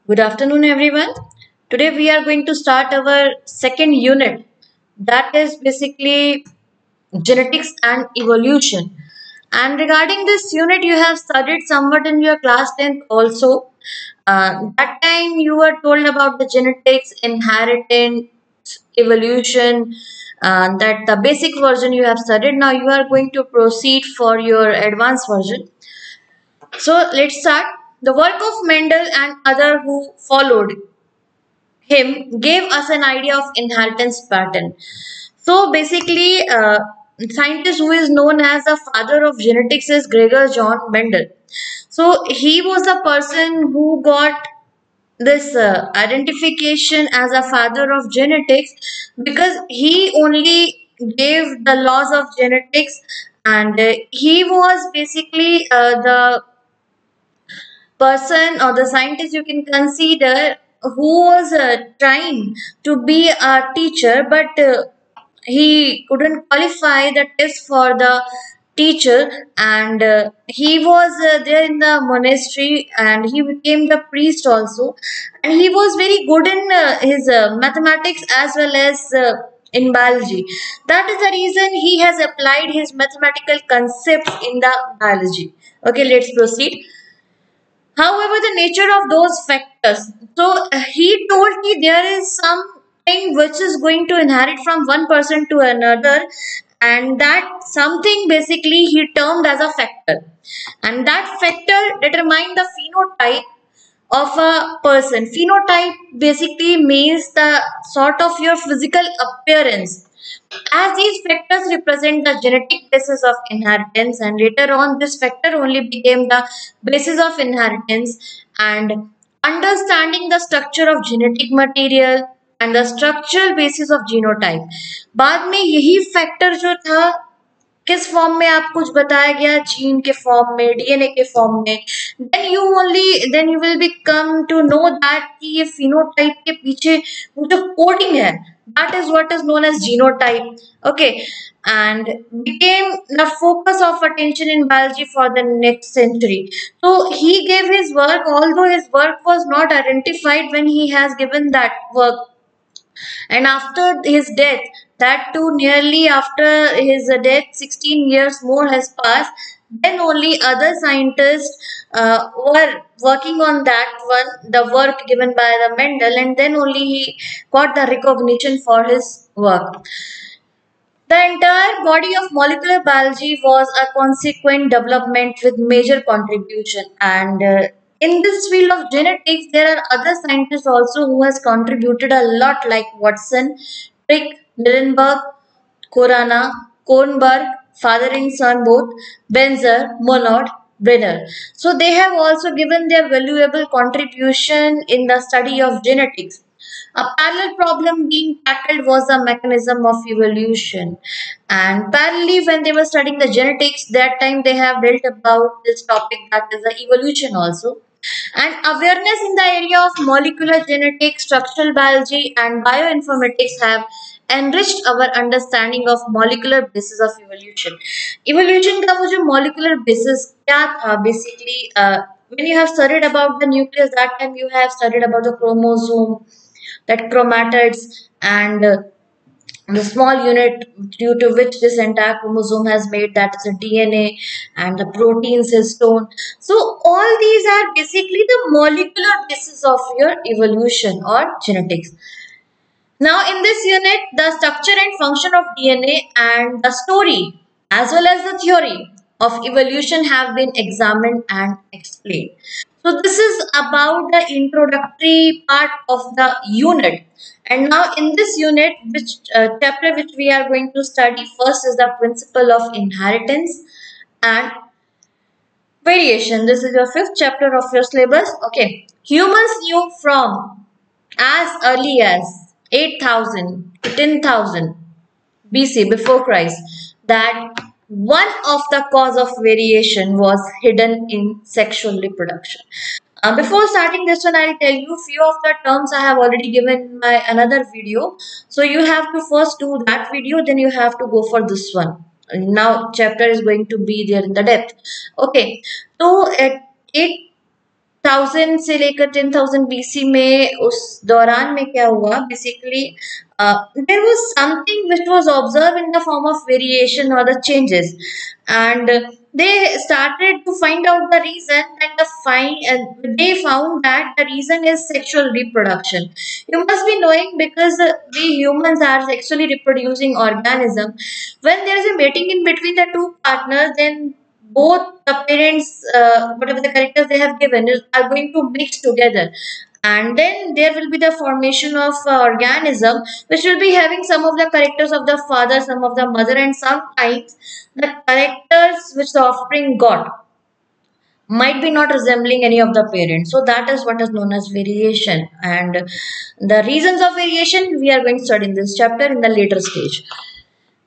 Good afternoon, everyone. Today we are going to start our second unit, that is basically genetics and evolution. And regarding this unit, you have studied somewhat in your class 10th also. That time you were told about the genetics, inheritance, evolution, that the basic version you have studied. Now you are going to proceed for your advanced version. So let's start. The work of Mendel and other who followed him gave us an idea of inheritance pattern. So basically, scientist who is known as the father of genetics is Gregor John Mendel. So he was a person who got this identification as a father of genetics because he only gave the laws of genetics, and he was basically the person or the scientist you can consider who was trying to be a teacher, but he couldn't qualify the test for the teacher, and he was there in the monastery and he became the priest also, and he was very good in his mathematics as well as in biology. That is the reason he has applied his mathematical concepts in the biology. Okay, let's proceed. However, the nature of those factors. So he told me there is something which is going to inherit from one person to another, and that something basically he termed as a factor, and that factor determined the phenotype of a person. Phenotype basically means the sort of your physical appearance, as these factors represent the genetic basis of inheritance, and later on, this factor only became the basis of inheritance, and understanding the structure of genetic material and the structural basis of genotype. बाद में यही factor जो था किस form में आप कुछ बताया गया, जीन के फॉर्म में, डीएनए के फॉर्म में, then you will be come to know that कि ये फिनोटाइप के पीछे वो जो कोडिंग है, that is what is known as genotype. Okay, and became the focus of attention in biology for the next century. So he gave his work, although his work was not identified when he has given that work, and after his death, that too nearly after his death 16 years more has passed, then only other scientists were working on that one, the work given by the Mendel, and then only he got the recognition for his work. The entire body of molecular biology was a consequent development with major contribution, and in this field of genetics there are other scientists also who has contributed a lot, like Watson, Crick, Nirenberg, Korana, Kornberg, father and son both, Benzer, Monod, Brenner. So they have also given their valuable contribution in the study of genetics. A parallel problem being tackled was the mechanism of evolution. And parallelly, when they were studying the genetics, that time they have dealt about this topic, that is the evolution also. And awareness in the area of molecular genetics, structural biology, and bioinformatics have enriched our understanding of molecular basis of evolution. Evolution का वो जो molecular basis क्या था basically, when you have studied about the nucleus, that time you have studied about the chromosome, that chromatids, and the small unit due to which this entire chromosome has made, that is the DNA, and the proteins histone. So all these are basically the molecular basis of your evolution or genetics. Now in this unit, the structure and function of DNA and the story as well as the theory of evolution have been examined and explained. So this is about the introductory part of the unit. And now in this unit, which chapter which we are going to study first is the principle of inheritance and variation. This is your fifth chapter of your syllabus. Okay. Humans knew from as early as 8,000 to 10,000 BC, before Christ, that one of the cause of variation was hidden in sexual reproduction. Before starting this one, I'll tell you few of the terms I have already given in my another video. So you have to first do that video, then you have to go for this one. Now chapter is going to be there in the depth. Okay, so at 8 1000 से लेकर 10,000 BC में, उस दौरान में क्या हुआ basically, there was something which was observed in the form of variation or the changes, and they started to find out the reason, and they found that the reason is sexual reproduction. You must be knowing, because we humans are sexually reproducing organism. When there is a mating in between the two partners, then both the parents, whatever the characters they have given, are going to mix together, and then there will be the formation of organism which will be having some of the characters of the father, some of the mother, and sometimes the characters which the offspring got might be not resembling any of the parents. So that is what is known as variation, and the reasons of variation we are going to study in this chapter in the later stage.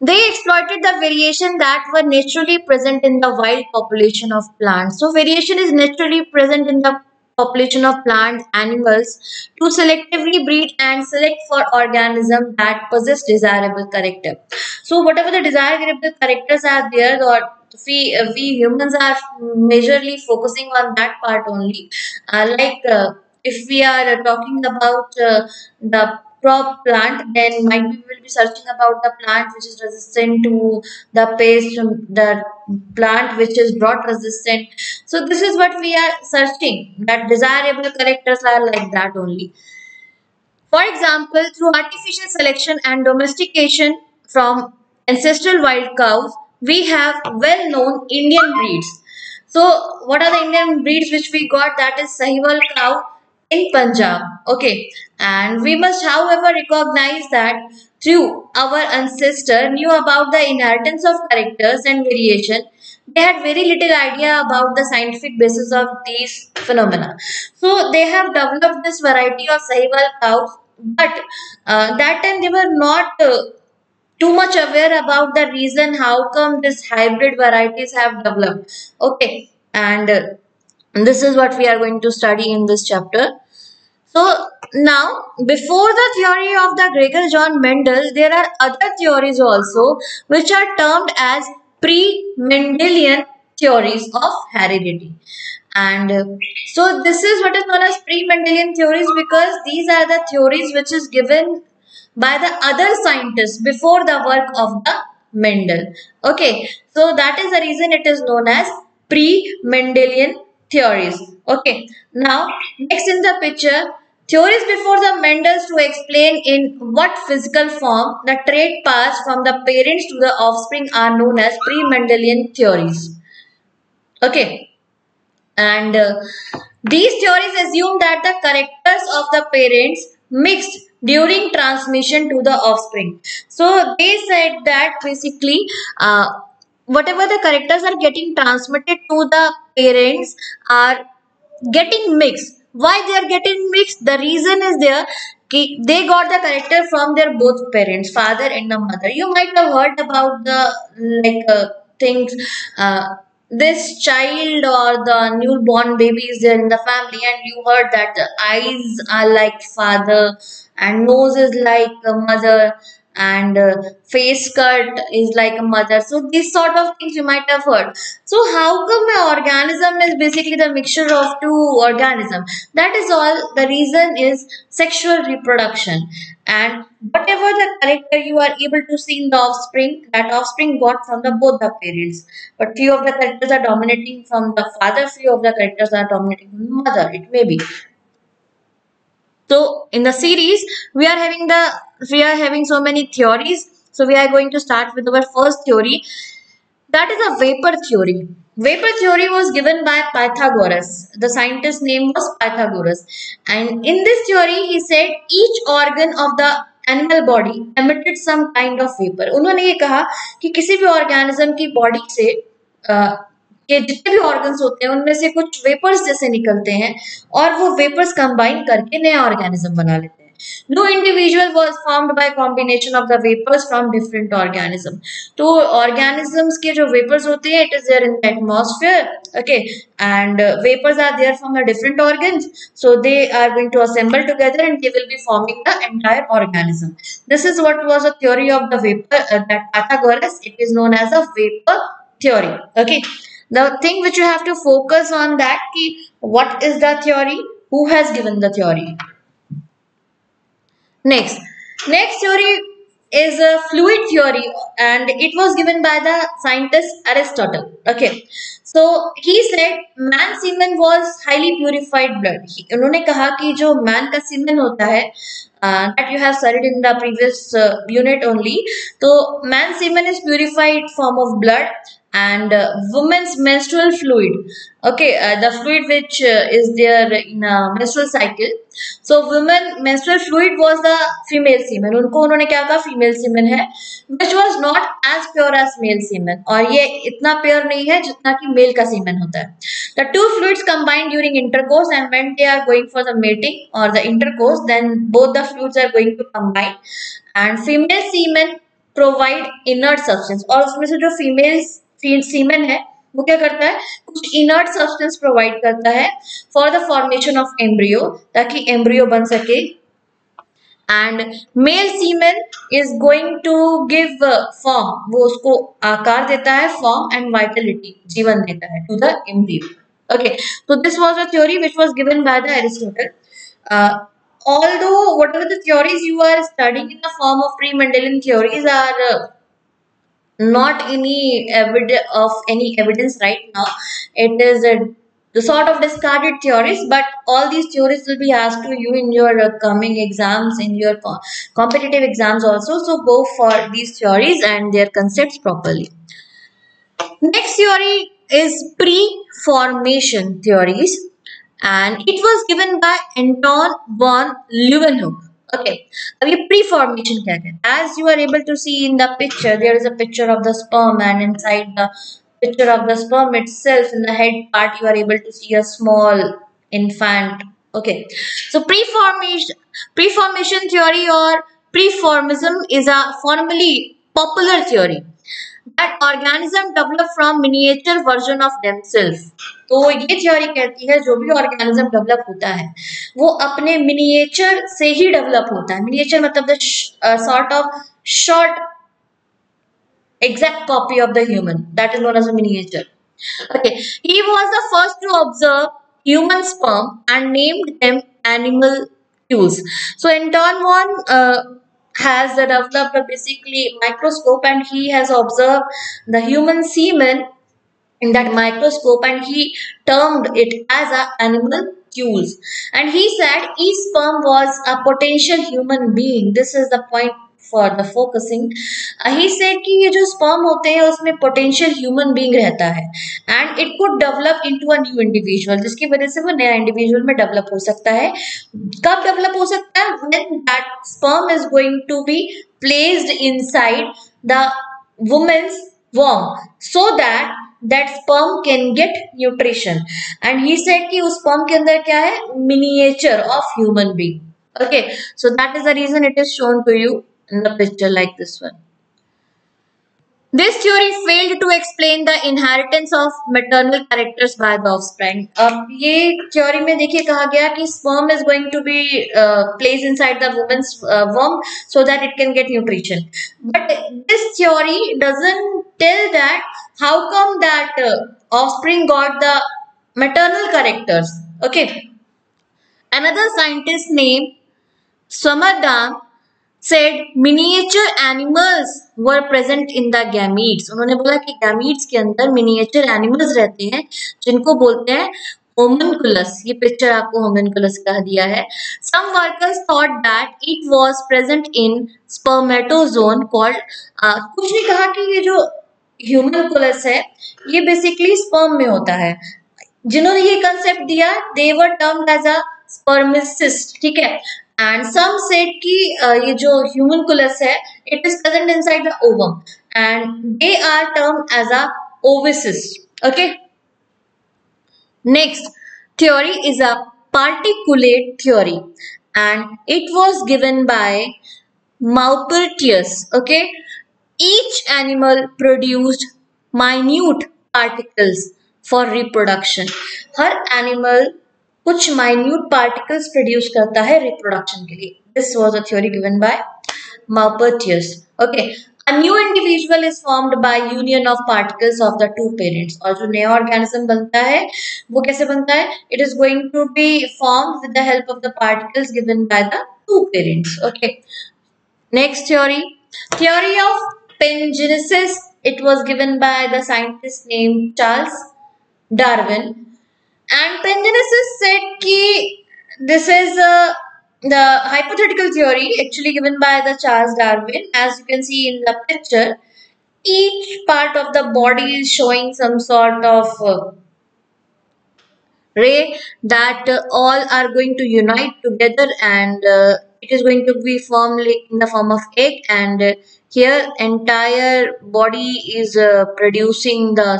They exploited the variation that were naturally present in the wild population of plants. So variation is naturally present in the population of plants, animals, to selectively breed and select for organisms that possess desirable character. So whatever the desirable characters are there, or we humans are majorly focusing on that part only. If we are talking about the crop plant, then might be we will be searching about the plant which is resistant to the pest, the plant which is drought resistant. So this is what we are searching. That desirable characters are like that only. For example, through artificial selection and domestication from ancestral wild cows, we have well-known Indian breeds. So, what are the Indian breeds which we got? That is Sahiwal cow in Punjab. Okay, and we must, however, recognize that through our ancestor knew about the inheritance of characters and variation, they had very little idea about the scientific basis of these phenomena. So they have developed this variety of Sahiwal cows, but that time they were not too much aware about the reason how come this hybrid varieties have developed. Okay, and this is what we are going to study in this chapter. So now, before the theory of the Gregor John Mendel, there are other theories also which are termed as pre-Mendelian theories of heredity. And so this is what is known as pre-Mendelian theories, because these are the theories which is given by the other scientists before the work of the Mendel. Okay, so that is the reason it is known as pre-Mendelian theories. Okay, now next in the picture, theories before the Mendels to explain in what physical form the trait passed from the parents to the offspring are known as pre-Mendelian theories. Okay, and these theories assume that the characters of the parents mixed during transmission to the offspring. So they said that basically whatever the characters are getting transmitted to the parents are getting mixed. Why they are getting mixed? The reason is there. They got the character from their both parents, father and the mother. You might have heard about the things. This child or the newborn baby is there in the family, and you heard that the eyes are like father, and nose is like a mother, and face cut is like a mother. So these sort of things you might have heard. So how come an organism is basically the mixture of two organisms? That is all. The reason is sexual reproduction. And whatever the character you are able to see in the offspring, that offspring got from the both the parents. But few of the characters are dominating from the father, few of the characters are dominating from the mother. It may be. So in the series, we are having so many theories. So we are going to start with our first theory, that is a vapor theory. Vapor theory was given by Pythagoras. The scientist's name was Pythagoras. And in this theory, he said each organ of the animal body emitted some kind of vapor. उन्होंने ये कहा कि किसी भी organism की body से के जितने भी organs होते हैं उनमें से कुछ vapors जैसे निकलते हैं और वो vapors combine करके नया organism बना लेते हैं. No individual was formed by combination of the vapors from different organisms. तो organisms के जो vapors होते हैं, it is there in the atmosphere, okay, and vapors are there from the different organs, so they are going to assemble together and they will be forming the entire organism. This is what was a theory of the vapor that Pythagoras. It is known as a vapor theory. Okay. The thing which you have to focus on that ki what is the theory, who has given the theory. Next theory is a fluid theory, and it was given by the scientist Aristotle. Okay, so he said man semen was highly purified blood. उन्होंने कहा कि जो man का semen होता है, that you have studied in the previous unit only. तो man semen is purified form of blood, and women's menstrual fluid. Okay, the fluid which is there in a menstrual cycle. So women menstrual fluid was the female semen. उनको उन्होंने क्या कहा, female semen है, which was not as pure as male semen. और ये इतना pure नहीं है जितना कि male का semen होता है. The two fluids combine during intercourse, and when they are going for the mating or the intercourse, then both the fluids are going to combine, and female semen provide inert substance. और उसमें से जो female semen है वो क्या करता है, कुछ इनर्ट सब्सटेंस प्रोवाइड करता है for the formation of embryo, ताकि एम्ब्रियो बन सके. And male semen is going to give form, वो उसको आकार देता है, फॉर्म एंड वाइटलिटी, जीवन देता है to the embryo. Okay, so this was a theory which was given by the Aristotle. Although whatever the theories you are studying in the form of pre-Mendelian theories are not any evidence right now. It is the sort of discarded theories, but all these theories will be asked to you in your coming exams, in your competitive exams also. So go for these theories and their concepts properly. Next theory is pre-formation theories, and it was given by Anton von Leeuwenhoek. Okay, अभी pre-formation क्या है? As you are able to see in the picture, there is a picture of the sperm, and inside the picture of the sperm itself, in the head part, you are able to see a small infant. Okay, so pre-formation theory or preformism is a formally popular theory that organism develop from miniature version of themselves. तो ये theory कहती है जो भी organism develop होता है वो अपने मिनिएचर से ही डेवलप होता है. मिनिएचर मतलब the sort of short exact copy of the human, that is known as a miniature. Okay, he was the first to observe human sperm and named them animal cues. So Anton von has developed a basically microscope, and he has observed the human semen in that microscope, and he termed it as a animal cues. And he said each sperm was a potential human being. This is the point for the focusing. He said कि ये जो sperm होते हैं उसमें potential human being रहता है, and it could develop into a new individual, जिसकी वजह से वो नया individual में develop हो सकता है. कब develop हो सकता है? When that sperm is going to be placed inside the woman's womb, so that sperm can get nutrition. And he said कि उस sperm के अंदर क्या है? Miniature of human being. Okay, so that is the reason it is shown to you in the picture like this one. This theory failed to explain the inheritance of maternal characters by the offspring. अब ये theory में देखिए कहा गया कि sperm is going to be placed inside the woman's womb so that it can get nutrition. But this theory doesn't tell that how come that offspring got the maternal characters. Okay. Another scientist named Swammerdam said miniature animals were present in the gametes. उन्होंने बोला कि gametes के अंदर miniature animals रहते हैं जिनको बोलते हैं homunculus. ये picture आपको homunculus कह दिया है. Some workers thought that it was present in spermatozoon called कुछ नहीं कहा कि ये जो homunculus है ये basically sperm में होता है. जिन्होंने ये concept दिया they were termed as a spermicist. ठीक है. And some said कि ये जो homunculus है it is present inside the ovum, and they are termed as a ovocist. Okay. Next theory is a particulate theory, and it was given by Maupertuis. Okay. Each animal produced minute particles for reproduction. Her animal कुछ minute particles produce करता है reproduction के लिए. This was a theory given by Maupertuis. Okay. A new individual is formed by union of particles of the two parents. और जो नया organism बनता है वो कैसे बनता है? It is going to be formed with the help of the particles given by the two parents. Okay. Next theory, theory of pangenesis. It was given by the scientist named Charles Darwin. And pangenesis said कि this is the hypothetical theory actually given by the Charles Darwin. As you can see in the picture, each part of the body is showing some sort of ray that all are going to unite together, and it is going to be formed in the form of egg, and here entire body is producing the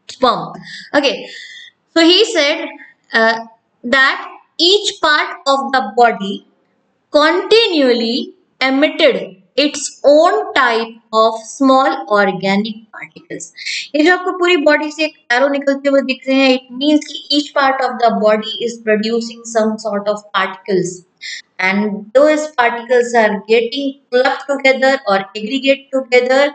sperm. Okay, so he said that each part of the body continually emitted its own type of small organic particles. ये जो आपको पूरी body से एक arrow निकलते हुए दिख रहे हैं, it means कि each part of the body is producing some sort of particles, and those particles are getting clumped together or aggregate together,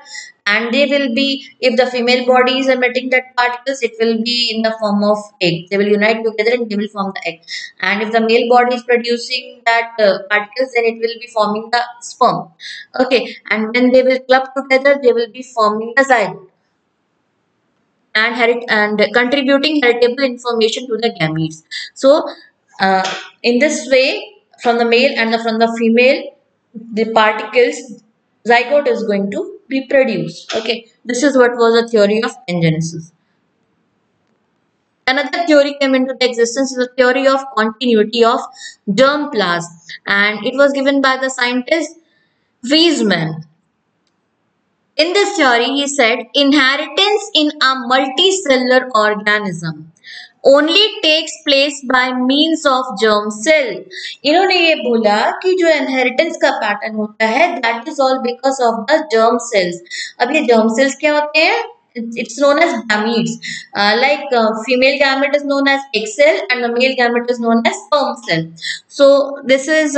and they will be, if the female body is emitting that particles, it will be in the form of egg. They will unite together and they will form the egg. And if the male body is producing that particles, then it will be forming the sperm. Okay, and when they will clump together, they will be forming the zygote and contributing heritable information to the gametes. So, in this way, from the male and from the female, the particles zygote is going to be produced. Okay, this is what was the theory of pangenesis. Another theory came into the existence is the theory of continuity of germ plasm, and it was given by the scientist Weizmann. In this theory, he said inheritance in a multicellular organism only takes place by means of germ cell. इन्होंने ये बोला कि जो inheritance का pattern होता है that is all because of the germ cells. अब ये germ cells क्या होते हैं? It's known as gametes. Female gamete is known as egg cell and the male gamete is known as sperm cell. So this is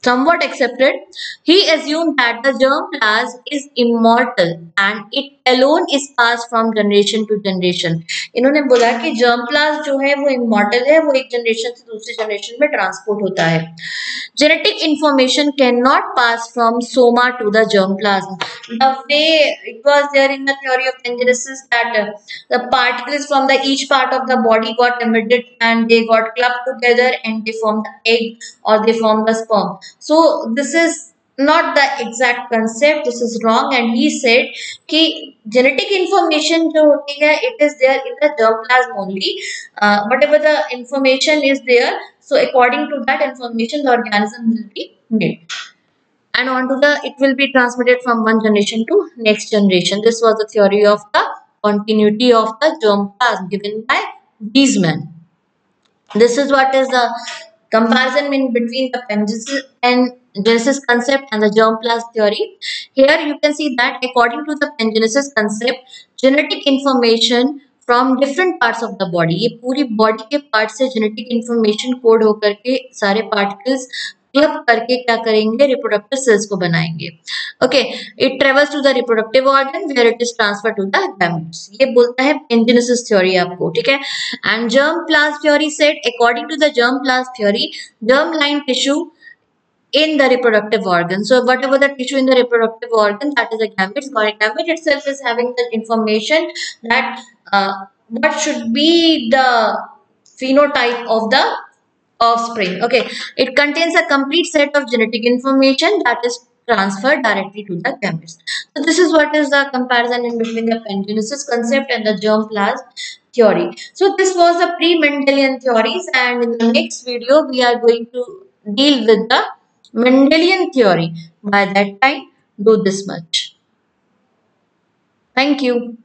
somewhat accepted. He assumed that the germ plasm is immortal and it alone is passed from generation to generation. इन्होंने बोला कि germ plasm जो है वो immortal है, वो एक generation से दूसरी generation में transport होता है. Genetic information cannot pass from soma to the germ plasm. The way it was there in the theory of pangenesis that the particles from the each part of the body got emitted and they got clumped together and they formed the egg or they formed the sperm. So this is not the exact concept. This is wrong. And he said कि genetic information जो होती है it is there in the germplasm only. Whatever the information is there, so according to that information the organism will be made. And onto the it will be transmitted from one generation to next generation. This was the theory of the continuity of the germplasm given by Weizmann. This is what is the comparison in between the pangenesis concept and the germplasm theory. Here you can see that according to the pangenesis concept, genetic information from different parts of the body, ये पूरी body के part से genetic information code होकर के सारे particles club करके क्या करेंगे reproductive cells को बनाएंगे. Okay, it travels to the reproductive organ where it is transferred to the gametes. ये बोलता है pangenesis theory आपको, ठीक है. And germplasm theory said according to the germplasm theory, germ-line tissue in the reproductive organ. So whatever the tissue in the reproductive organ, that is a gamete. Gamete itself is having the information that what should be the phenotype of the offspring. Okay, it contains a complete set of genetic information that is transferred directly to the gametes. So this is what is the comparison in between the pangenesis concept and the germplasm theory. So this was the pre-Mendelian theories, and in the next video we are going to deal with the Mendelian theory. By that time, do this much. Thank you.